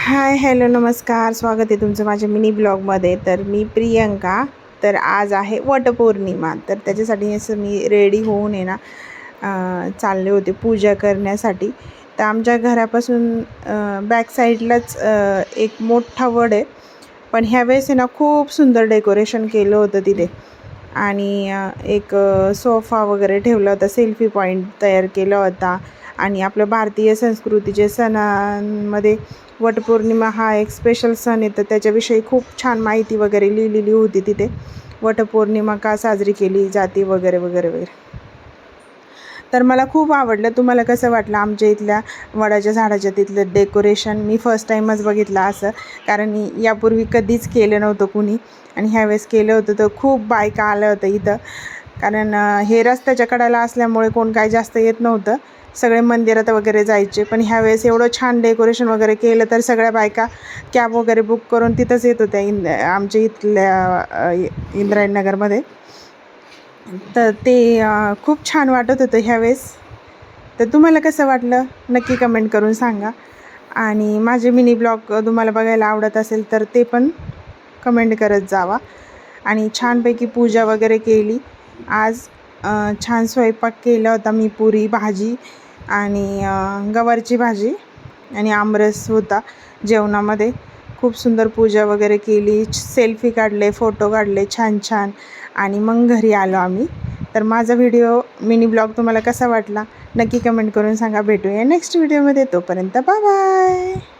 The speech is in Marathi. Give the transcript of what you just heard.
हाय, हॅलो, नमस्कार. स्वागत आहे तुमचं माझ्या मिनी ब्लॉगमध्ये. तर मी प्रियंका. तर आज आहे वटपौर्णिमा. तर त्याच्यासाठी असं मी रेडी होऊन आहे ना चालले होते पूजा करण्यासाठी. तर आमच्या घरापासून बॅक साईडलाच एक मोठा वड आहे. पण ह्यावेळेस आहे ना खूप सुंदर डेकोरेशन केलं होतं तिथे. आणि एक सोफा वगैरे ठेवला होता, सेल्फी पॉईंट तयार केला होता. आणि आपल्या भारतीय संस्कृतीचे सणांमध्ये वटपौर्णिमा हा एक स्पेशल सण आहे. तर त्याच्याविषयी खूप छान माहिती वगैरे लिहिलेली होती तिथे. वटपौर्णिमा का साजरी केली जाते वगैरे वगैरे वगैरे. तर मला खूप आवडलं. तुम्हाला कसं वाटलं आमच्या इथल्या वडाच्या झाडाच्या तिथलं डेकोरेशन? मी फर्स्ट टाईमच बघितलं असं, कारण यापूर्वी कधीच केलं नव्हतं कुणी. आणि ह्यावेळेस केलं होतं तर खूप बायका आल्या होत्या इथं. कारण हे रस्त्याच्या कडेला असल्यामुळे कोण काय जास्त येत नव्हतं, सगळे मंदिरात वगैरे जायचे. पण ह्यावेळेस एवढं छान डेकोरेशन वगैरे केलं तर सगळ्या बायका कॅब वगैरे बुक करून तिथंच येत होत्या आमच्या इथल्या इंद्रायणनगरमध्ये. तर ते खूप छान वाटत होतं ह्यावेळेस. तर तुम्हाला कसं वाटलं नक्की कमेंट करून सांगा. आणि माझे मिनी ब्लॉग तुम्हाला बघायला आवडत असेल तर ते पण कमेंट करत जावा. आणि छानपैकी पूजा वगैरे केली आज. छान स्वयंपाक केला होता मी, पुरी भाजी आणि गवारची भाजी आणि आमरस होता जेवणामध्ये. खूप सुंदर पूजा वगैरे केली, सेल्फी काढले, फोटो काढले छान छान. आणि मग घरी आलो आम्ही. तर माझा व्हिडिओ मिनी ब्लॉग तुम्हाला कसा वाटला नक्की कमेंट करून सांगा. भेटूया नेक्स्ट व्हिडिओमध्ये. तोपर्यंत बाय बाय.